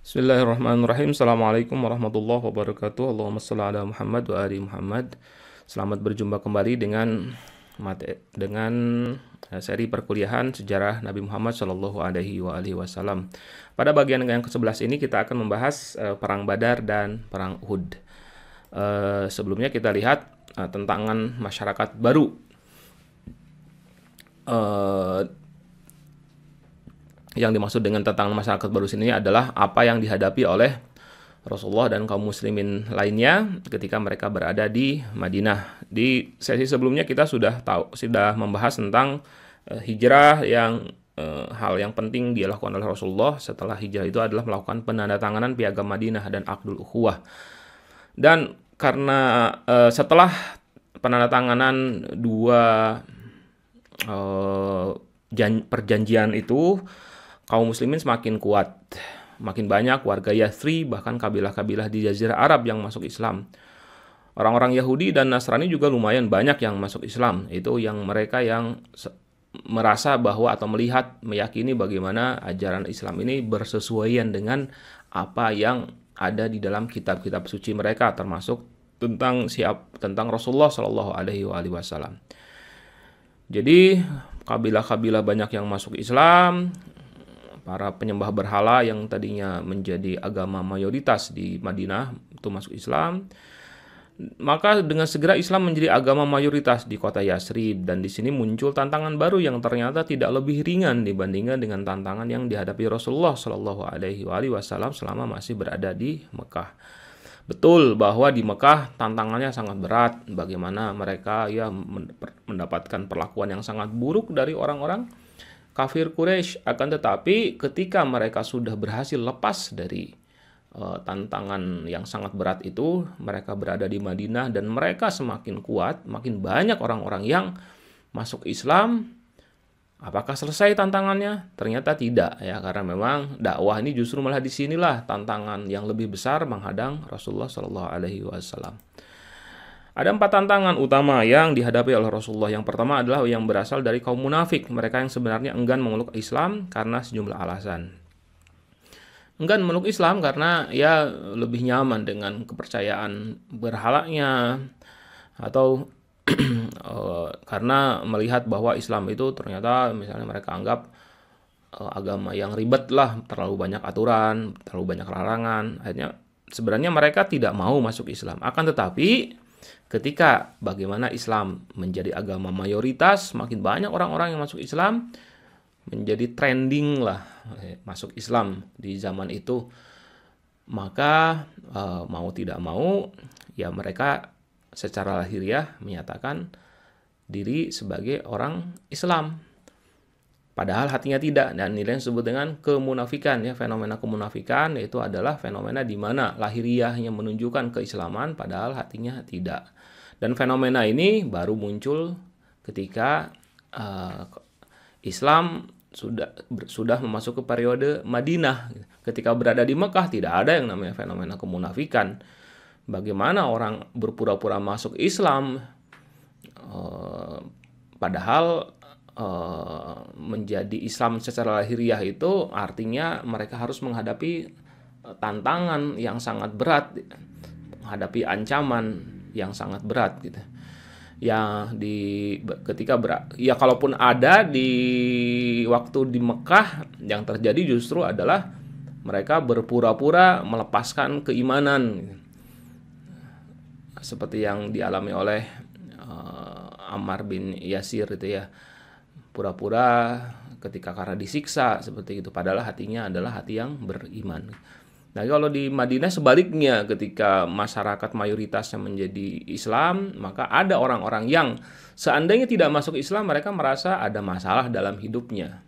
Bismillahirrahmanirrahim. Assalamualaikum warahmatullahi wabarakatuh. Allahumma shalli ala Muhammad wa ali Muhammad. Selamat berjumpa kembali dengan seri perkuliahan sejarah Nabi Muhammad Shallallahu Alaihi Wasallam. Pada bagian yang ke-11 ini kita akan membahas perang Badar dan perang Uhud. Sebelumnya kita lihat tantangan masyarakat baru. Yang dimaksud dengan tantangan masyarakat baru sini adalah apa yang dihadapi oleh Rasulullah dan kaum muslimin lainnya ketika mereka berada di Madinah. Di sesi sebelumnya kita sudah membahas tentang hijrah yang hal yang penting dilakukan oleh Rasulullah setelah hijrah itu adalah melakukan penandatanganan piagam Madinah dan Aqdul Ukhuwah. Dan karena setelah penandatanganan dua perjanjian itu, kaum muslimin semakin kuat, makin banyak warga Yathrib, bahkan kabilah-kabilah di Jazirah Arab yang masuk Islam. Orang-orang Yahudi dan Nasrani juga lumayan banyak yang masuk Islam. Itu yang mereka yang merasa bahwa atau meyakini bagaimana ajaran Islam ini bersesuaian dengan apa yang ada di dalam kitab-kitab suci mereka, termasuk tentang Rasulullah Shallallahu Alaihi Wasallam. Jadi kabilah-kabilah banyak yang masuk Islam. Para penyembah berhala yang tadinya menjadi agama mayoritas di Madinah itu masuk Islam. Maka dengan segera Islam menjadi agama mayoritas di kota Yathrib, dan di sini muncul tantangan baru yang ternyata tidak lebih ringan dibandingkan dengan tantangan yang dihadapi Rasulullah Shallallahu Alaihi Wasallam selama masih berada di Mekah. Betul bahwa di Mekah tantangannya sangat berat, bagaimana mereka mendapatkan perlakuan yang sangat buruk dari orang-orang kafir Quraisy. Akan tetapi ketika mereka sudah berhasil lepas dari tantangan yang sangat berat itu, mereka berada di Madinah dan mereka semakin kuat, makin banyak orang-orang yang masuk Islam. Apakah selesai tantangannya? Ternyata tidak ya, karena memang dakwah ini justru malah disinilah tantangan yang lebih besar menghadang Rasulullah Shallallahu Alaihi Wasallam. Ada 4 tantangan utama yang dihadapi oleh Rasulullah. Yang pertama adalah yang berasal dari kaum munafik, mereka yang sebenarnya enggan memeluk Islam karena sejumlah alasan. Enggan memeluk Islam karena lebih nyaman dengan kepercayaan berhalanya, atau karena melihat bahwa Islam itu ternyata misalnya mereka anggap agama yang ribet lah, terlalu banyak aturan, terlalu banyak larangan. Akhirnya sebenarnya mereka tidak mau masuk Islam. Akan tetapi ketika bagaimana Islam menjadi agama mayoritas, makin banyak orang-orang yang masuk Islam, menjadi trending lah masuk Islam di zaman itu, maka mau tidak mau ya mereka secara lahiriah menyatakan diri sebagai orang Islam, padahal hatinya tidak. Dan nilai yang disebut dengan kemunafikan, fenomena kemunafikan, yaitu adalah fenomena di mana lahiriahnya menunjukkan keislaman padahal hatinya tidak. Dan fenomena ini baru muncul ketika Islam sudah memasuki periode Madinah. Ketika berada di Mekah tidak ada yang namanya fenomena kemunafikan. Bagaimana orang berpura-pura masuk Islam padahal menjadi Islam secara lahiriah itu artinya mereka harus menghadapi tantangan yang sangat berat, menghadapi ancaman yang sangat berat gitu. Kalaupun ada di waktu di Mekah, yang terjadi justru adalah mereka berpura-pura melepaskan keimanan, seperti yang dialami oleh Ammar bin Yasir itu ya, pura-pura ketika karena disiksa seperti itu, padahal hatinya adalah hati yang beriman. Nah, kalau di Madinah sebaliknya, ketika masyarakat mayoritasnya menjadi Islam, maka ada orang-orang yang seandainya tidak masuk Islam, mereka merasa ada masalah dalam hidupnya.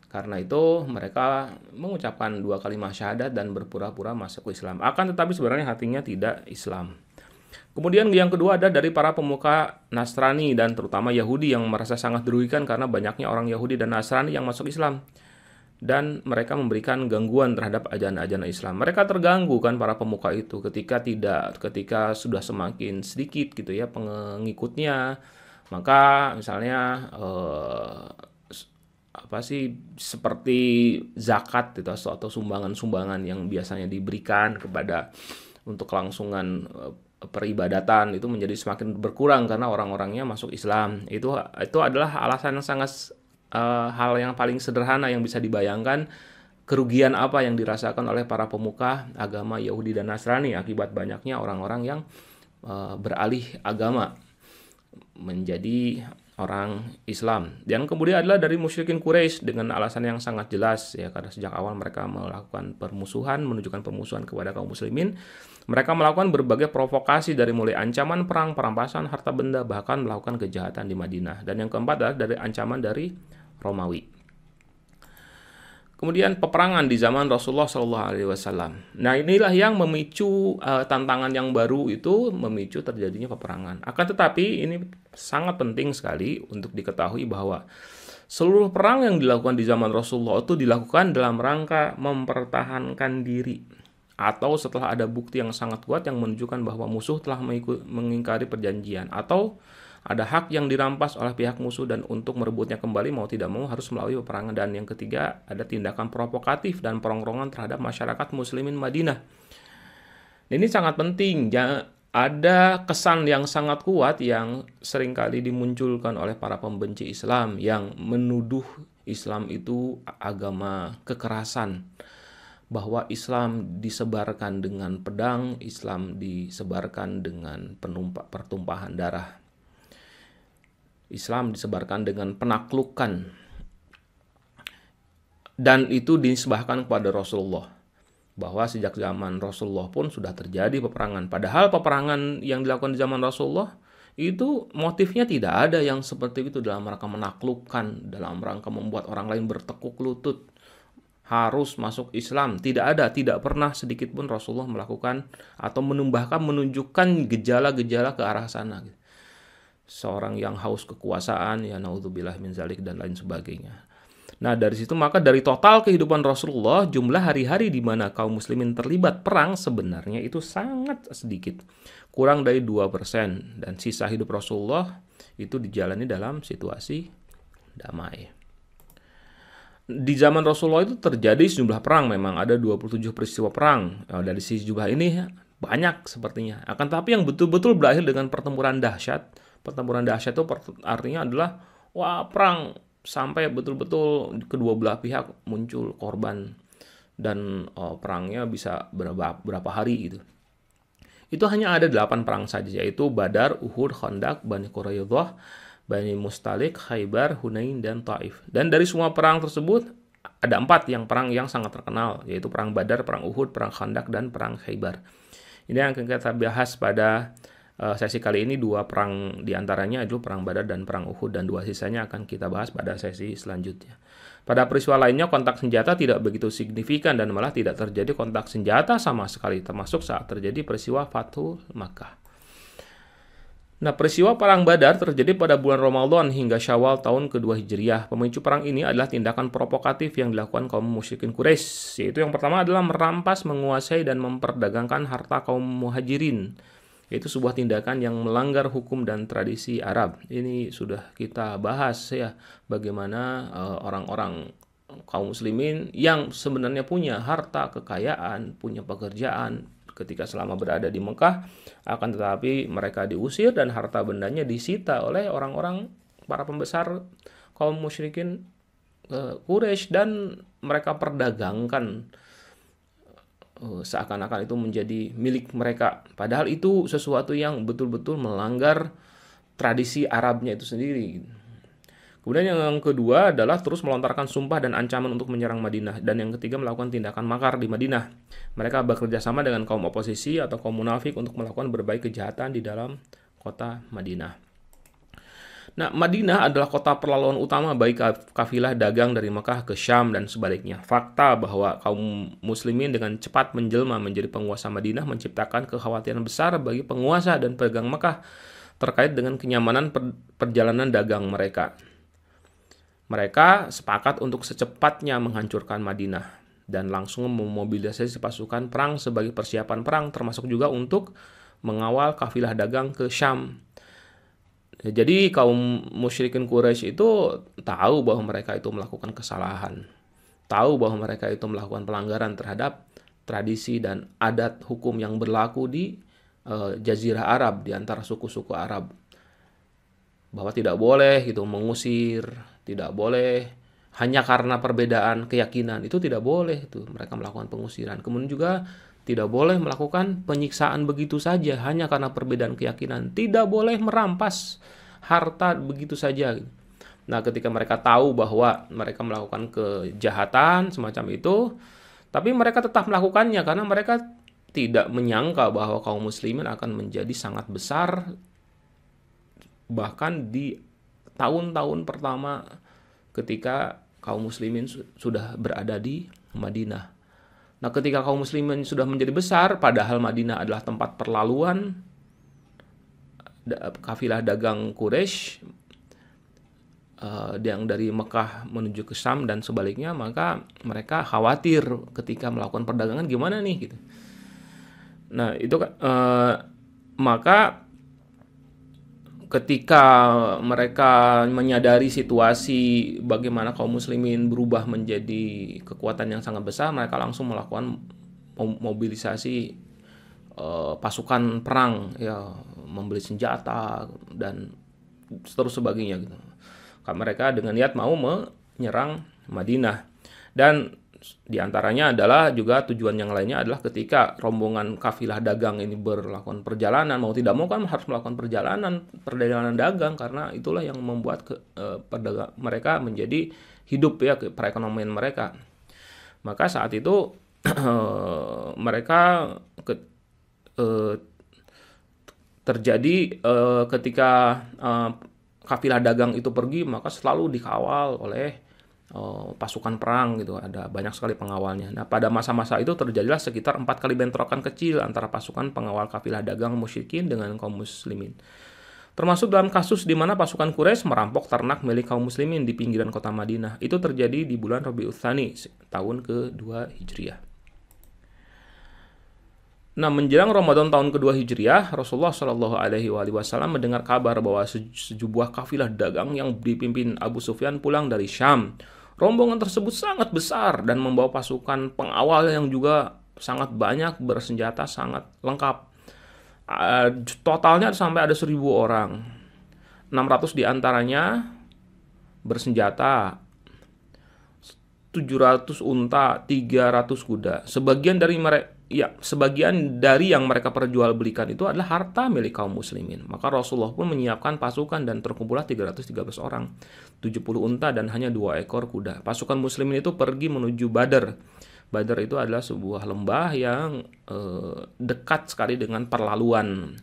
Karena itu mereka mengucapkan 2 kalimat syahadat dan berpura-pura masuk Islam. Akan tetapi sebenarnya hatinya tidak Islam. Kemudian yang kedua ada dari para pemuka Nasrani dan terutama Yahudi yang merasa sangat dirugikan karena banyaknya orang Yahudi dan Nasrani yang masuk Islam. Dan mereka memberikan gangguan terhadap ajaran-ajaran Islam. Mereka terganggu kan para pemuka itu ketika sudah semakin sedikit gitu ya pengikutnya. Maka misalnya apa sih, seperti zakat itu atau sumbangan-sumbangan yang biasanya diberikan kepada untuk kelangsungan peribadatan itu menjadi semakin berkurang karena orang-orangnya masuk Islam. Itu adalah alasan yang sangat hal yang paling sederhana yang bisa dibayangkan, kerugian apa yang dirasakan oleh para pemuka agama Yahudi dan Nasrani akibat banyaknya orang-orang yang beralih agama menjadi orang Islam. Dan kemudian adalah dari musyrikin Quraisy dengan alasan yang sangat jelas ya, karena sejak awal mereka melakukan permusuhan, menunjukkan permusuhan kepada kaum muslimin. Mereka melakukan berbagai provokasi dari mulai ancaman perang, perampasan harta benda, bahkan melakukan kejahatan di Madinah. Dan yang keempat adalah dari ancaman dari Romawi. Kemudian peperangan di zaman Rasulullah SAW. Nah, inilah yang memicu tantangan yang baru itu, memicu terjadinya peperangan. Akan tetapi ini sangat penting sekali untuk diketahui bahwa seluruh perang yang dilakukan di zaman Rasulullah itu dilakukan dalam rangka mempertahankan diri, atau setelah ada bukti yang sangat kuat yang menunjukkan bahwa musuh telah mengingkari perjanjian, atau ada hak yang dirampas oleh pihak musuh dan untuk merebutnya kembali mau tidak mau harus melalui peperangan. Dan yang ketiga, ada tindakan provokatif dan perongrongan terhadap masyarakat muslimin Madinah. Ini sangat penting. Ada kesan yang sangat kuat yang seringkali dimunculkan oleh para pembenci Islam yang menuduh Islam itu agama kekerasan, bahwa Islam disebarkan dengan pedang, Islam disebarkan dengan pertumpahan darah. Islam disebarkan dengan penaklukan, dan itu dinisbahkan kepada Rasulullah, bahwa sejak zaman Rasulullah pun sudah terjadi peperangan. Padahal peperangan yang dilakukan di zaman Rasulullah itu motifnya tidak ada yang seperti itu dalam rangka menaklukkan, dalam rangka membuat orang lain bertekuk lutut harus masuk Islam. Tidak ada, tidak pernah sedikit pun Rasulullah melakukan atau menunjukkan gejala-gejala ke arah sana. Seorang yang haus kekuasaan, ya naudzubillah min zalik dan lain sebagainya. Nah, dari situ maka dari total kehidupan Rasulullah, jumlah hari-hari di mana kaum muslimin terlibat perang sebenarnya itu sangat sedikit. Kurang dari 2%, dan sisa hidup Rasulullah itu dijalani dalam situasi damai. Di zaman Rasulullah itu terjadi sejumlah perang, memang ada 27 peristiwa perang. Dari sisi jumlah ini banyak sepertinya. Akan tapi yang betul-betul berakhir dengan pertempuran dahsyat. Pertempuran dahsyat itu artinya adalah perang sampai betul-betul kedua belah pihak muncul korban, dan perangnya bisa berapa hari gitu. Itu hanya ada 8 perang saja, yaitu Badar, Uhud, Khandaq, Bani Quraidah, Bani Mustalik, Khaybar, Hunain, dan Taif. Dan dari semua perang tersebut ada 4 perang yang sangat terkenal, yaitu perang Badar, perang Uhud, perang Khandaq, dan perang Khaybar. Ini yang akan kita bahas pada sesi kali ini. 2 perang diantaranya itu perang Badar dan perang Uhud, dan 2 sisanya akan kita bahas pada sesi selanjutnya. Pada peristiwa lainnya kontak senjata tidak begitu signifikan dan malah tidak terjadi kontak senjata sama sekali, termasuk saat terjadi peristiwa Fathul Makkah. Nah, peristiwa perang Badar terjadi pada bulan Ramadan hingga Syawal tahun kedua Hijriah. Pemicu perang ini adalah tindakan provokatif yang dilakukan kaum musyrikin Quraisy, yaitu yang pertama adalah merampas, menguasai, dan memperdagangkan harta kaum muhajirin. Itu sebuah tindakan yang melanggar hukum dan tradisi Arab. Ini sudah kita bahas ya, bagaimana orang-orang kaum muslimin yang sebenarnya punya harta kekayaan, punya pekerjaan ketika selama berada di Mekah, akan tetapi mereka diusir dan harta bendanya disita oleh orang-orang para pembesar kaum musyrikin Quraisy, dan mereka perdagangkan seakan-akan itu menjadi milik mereka. Padahal itu sesuatu yang betul-betul melanggar tradisi Arabnya itu sendiri. Kemudian yang kedua adalah terus melontarkan sumpah dan ancaman untuk menyerang Madinah. Dan yang ketiga melakukan tindakan makar di Madinah. Mereka bekerja sama dengan kaum oposisi atau kaum munafik untuk melakukan berbagai kejahatan di dalam kota Madinah. Nah, Madinah adalah kota perlaluan utama bagi kafilah dagang dari Mekah ke Syam dan sebaliknya. Fakta bahwa kaum muslimin dengan cepat menjelma menjadi penguasa Madinah menciptakan kekhawatiran besar bagi penguasa dan pedagang Mekah terkait dengan kenyamanan perjalanan dagang mereka. Mereka sepakat untuk secepatnya menghancurkan Madinah dan langsung memobilisasi pasukan perang sebagai persiapan perang, termasuk juga untuk mengawal kafilah dagang ke Syam. Jadi kaum musyrikin Quraisy itu tahu bahwa mereka itu melakukan kesalahan, tahu bahwa mereka itu melakukan pelanggaran terhadap tradisi dan adat hukum yang berlaku di Jazirah Arab, di antara suku-suku Arab, bahwa tidak boleh gitu mengusir, tidak boleh hanya karena perbedaan keyakinan, itu tidak boleh itu mereka melakukan pengusiran. Kemudian juga tidak boleh melakukan penyiksaan begitu saja hanya karena perbedaan keyakinan, tidak boleh merampas harta begitu saja. Nah, ketika mereka tahu bahwa mereka melakukan kejahatan semacam itu, tapi mereka tetap melakukannya karena mereka tidak menyangka bahwa kaum muslimin akan menjadi sangat besar bahkan di tahun-tahun pertama ketika kaum muslimin sudah berada di Madinah. Nah, ketika kaum muslimin sudah menjadi besar, padahal Madinah adalah tempat perlaluan kafilah dagang Quraisy yang dari Mekah menuju ke Syam dan sebaliknya, maka mereka khawatir ketika melakukan perdagangan gimana nih gitu. Nah, itu maka ketika mereka menyadari situasi bagaimana kaum muslimin berubah menjadi kekuatan yang sangat besar, mereka langsung melakukan mobilisasi pasukan perang, ya, membeli senjata dan terus sebagainya gitu. Mereka dengan niat mau menyerang Madinah. Dan diantaranya adalah juga tujuan yang lainnya adalah ketika rombongan kafilah dagang ini berlakukan perjalanan, mau tidak mau kan harus melakukan perjalanan dagang karena itulah yang membuat mereka menjadi hidup, ya, perekonomian mereka. Maka saat itu mereka terjadi ketika kafilah dagang itu pergi, maka selalu dikawal oleh pasukan perang gitu, ada banyak sekali pengawalnya. Nah, pada masa-masa itu terjadilah sekitar 4 kali bentrokan kecil antara pasukan pengawal kafilah dagang musyrikin dengan kaum muslimin. Termasuk dalam kasus di mana pasukan Quraisy merampok ternak milik kaum muslimin di pinggiran kota Madinah. Itu terjadi di bulan Rabiul Tsani tahun ke-2 Hijriah. Nah, menjelang Ramadan tahun kedua Hijriah, Rasulullah Shallallahu Alaihi Wasallam mendengar kabar bahwa sejumlah kafilah dagang yang dipimpin Abu Sufyan pulang dari Syam. Rombongan tersebut sangat besar dan membawa pasukan pengawal yang juga sangat banyak, bersenjata sangat lengkap. Totalnya sampai ada 1.000 orang. 600 diantaranya bersenjata, 700 unta, 300 kuda. Sebagian dari yang mereka perjualbelikan itu adalah harta milik kaum muslimin. Maka Rasulullah pun menyiapkan pasukan dan terkumpullah 313 orang, 70 unta dan hanya 2 ekor kuda. Pasukan muslimin itu pergi menuju Badr. Badr itu adalah sebuah lembah yang dekat sekali dengan perlaluan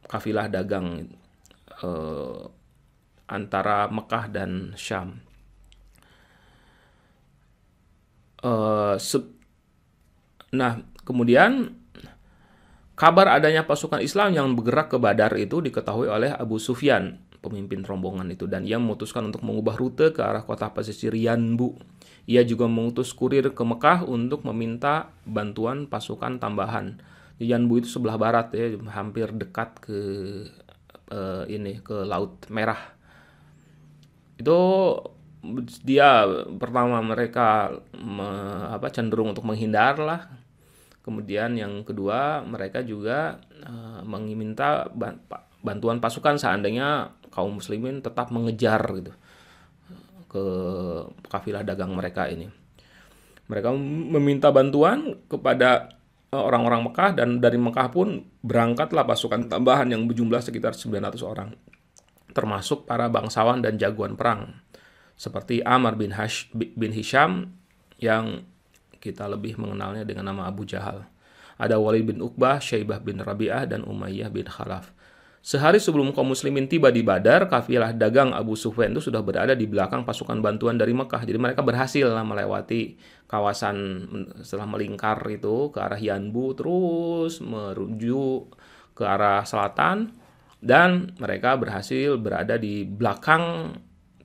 kafilah dagang antara Mekah dan Syam. Nah, kemudian kabar adanya pasukan Islam yang bergerak ke Badar itu diketahui oleh Abu Sufyan, pemimpin rombongan itu, dan ia memutuskan untuk mengubah rute ke arah kota pesisir Yanbu. Ia juga mengutus kurir ke Mekah untuk meminta bantuan pasukan tambahan. Yanbu itu sebelah barat, ya, hampir dekat ke ke Laut Merah. Itu dia pertama mereka cenderung untuk menghindar lah. Kemudian yang kedua mereka juga meminta bantuan pasukan seandainya kaum muslimin tetap mengejar gitu ke kafilah dagang mereka ini. Mereka meminta bantuan kepada orang-orang Mekah, dan dari Mekah pun berangkatlah pasukan tambahan yang berjumlah sekitar 900 orang, termasuk para bangsawan dan jagoan perang seperti Amr bin Hisham yang kita lebih mengenalnya dengan nama Abu Jahal. Ada Walid bin Uqbah, Syaibah bin Rabi'ah, dan Umayyah bin Khalaf. Sehari sebelum kaum muslimin tiba di Badar, kafilah dagang Abu Sufyan itu sudah berada di belakang pasukan bantuan dari Mekah. Jadi mereka berhasil melewati kawasan setelah melingkar itu ke arah Yanbu, terus menuju ke arah selatan, dan mereka berhasil berada di belakang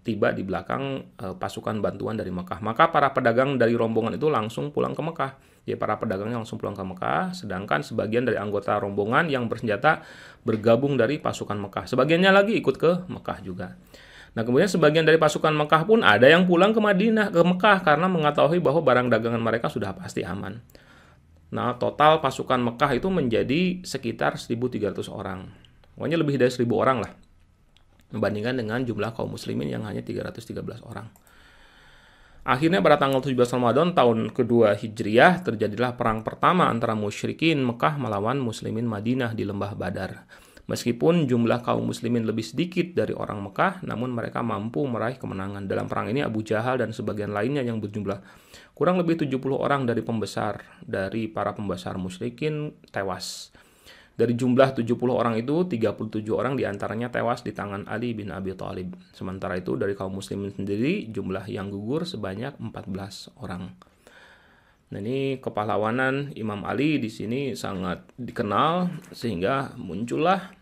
tiba di belakang pasukan bantuan dari Mekah. Maka para pedagang dari rombongan itu langsung pulang ke Mekah. Ya, para pedagangnya langsung pulang ke Mekah, sedangkan sebagian dari anggota rombongan yang bersenjata bergabung dari pasukan Mekah. Sebagiannya lagi ikut ke Mekah juga. Nah, kemudian sebagian dari pasukan Mekah pun ada yang pulang ke Mekah karena mengetahui bahwa barang dagangan mereka sudah pasti aman. Nah, total pasukan Mekah itu menjadi sekitar 1.300 orang. Pokoknya lebih dari 1.000 orang lah, membandingkan dengan jumlah kaum muslimin yang hanya 313 orang. Akhirnya pada tanggal 17 Ramadan tahun kedua Hijriah terjadilah perang pertama antara musyrikin Mekah melawan muslimin Madinah di lembah Badar. Meskipun jumlah kaum muslimin lebih sedikit dari orang Mekah, namun mereka mampu meraih kemenangan. Dalam perang ini Abu Jahal dan sebagian lainnya yang berjumlah kurang lebih 70 orang dari para pembesar musyrikin tewas. Dari jumlah 70 orang itu, 37 orang diantaranya tewas di tangan Ali bin Abi Thalib. Sementara itu dari kaum muslimin sendiri, jumlah yang gugur sebanyak 14 orang. Nah, ini kepahlawanan Imam Ali di sini sangat dikenal sehingga muncullah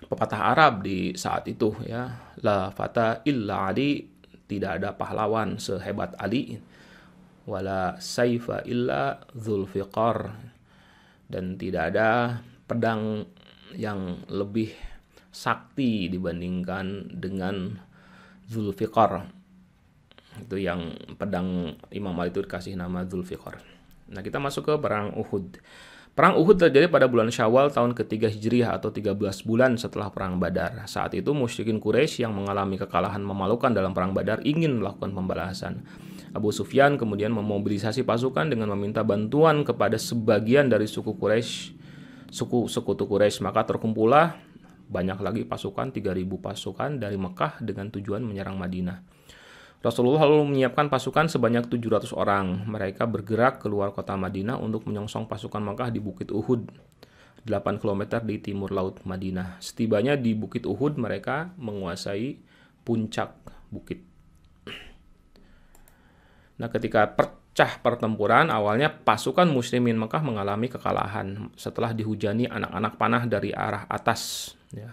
pepatah Arab di saat itu, ya. La fata illa Ali, tidak ada pahlawan sehebat Ali. Wala saifa illa Dzulfiqar, dan tidak ada pedang yang lebih sakti dibandingkan dengan Dzulfiqar. Itu yang pedang Imam Ali itu dikasih nama Dzulfiqar. Nah, kita masuk ke perang Uhud. Perang Uhud terjadi pada bulan Syawal tahun ketiga Hijriah atau 13 bulan setelah perang Badar. Saat itu musyrikin Quraisy yang mengalami kekalahan memalukan dalam perang Badar ingin melakukan pembalasan. Abu Sufyan kemudian memobilisasi pasukan dengan meminta bantuan kepada sebagian dari sekutu Quraisy. Maka terkumpullah banyak lagi pasukan, 3.000 pasukan dari Mekah dengan tujuan menyerang Madinah. Rasulullah lalu menyiapkan pasukan sebanyak 700 orang. Mereka bergerak keluar kota Madinah untuk menyongsong pasukan Mekah di Bukit Uhud, 8 km di timur laut Madinah. Setibanya di Bukit Uhud, mereka menguasai puncak bukit. Nah, ketika pecah pertempuran, awalnya pasukan muslimin Mekah mengalami kekalahan setelah dihujani anak-anak panah dari arah atas. Ya.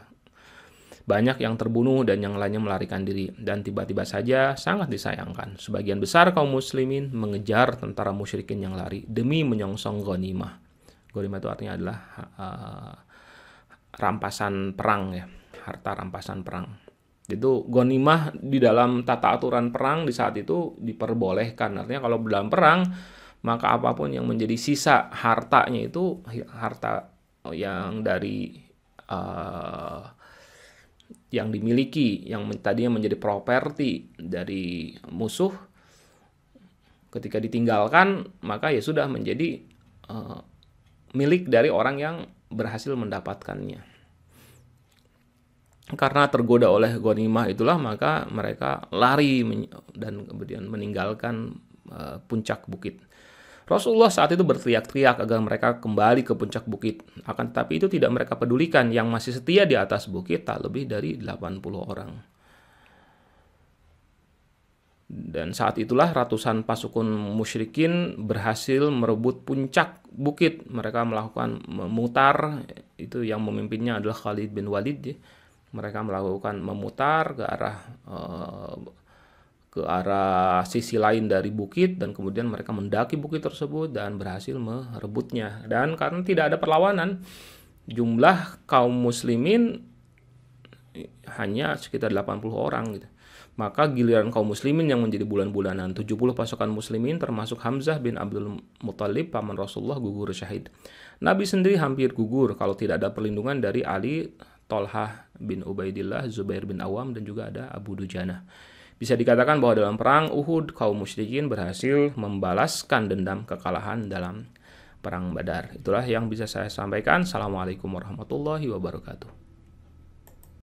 Banyak yang terbunuh dan yang lainnya melarikan diri. Dan tiba-tiba saja, sangat disayangkan, sebagian besar kaum muslimin mengejar tentara musyrikin yang lari demi menyongsong ghanimah. Ghanimah itu artinya adalah rampasan perang, ya, harta rampasan perang. Itu ghanimah di dalam tata aturan perang di saat itu diperbolehkan. Artinya kalau dalam perang, maka apapun yang menjadi sisa hartanya itu harta yang dari yang dimiliki, yang tadinya menjadi properti dari musuh, ketika ditinggalkan maka ya sudah menjadi milik dari orang yang berhasil mendapatkannya. Karena tergoda oleh ghanimah itulah maka mereka lari dan kemudian meninggalkan puncak bukit. Rasulullah saat itu berteriak-teriak agar mereka kembali ke puncak bukit. Akan tetapi itu tidak mereka pedulikan. Yang masih setia di atas bukit tak lebih dari 80 orang. Dan saat itulah ratusan pasukan musyrikin berhasil merebut puncak bukit. Mereka melakukan memutar, itu yang memimpinnya adalah Khalid bin Walid. Mereka melakukan memutar ke arah sisi lain dari bukit dan kemudian mereka mendaki bukit tersebut dan berhasil merebutnya. Dan karena tidak ada perlawanan, jumlah kaum muslimin hanya sekitar 80 orang gitu. Maka giliran kaum muslimin yang menjadi bulan-bulanan, 70 pasukan muslimin termasuk Hamzah bin Abdul Muttalib paman Rasulullah gugur syahid. Nabi sendiri hampir gugur kalau tidak ada perlindungan dari Ali, Tolhah bin Ubaidillah, Zubair bin Awam, dan juga ada Abu Dujana. Bisa dikatakan bahwa dalam perang Uhud, kaum musyrikin berhasil membalaskan dendam kekalahan dalam perang Badar. Itulah yang bisa saya sampaikan. Assalamualaikum warahmatullahi wabarakatuh.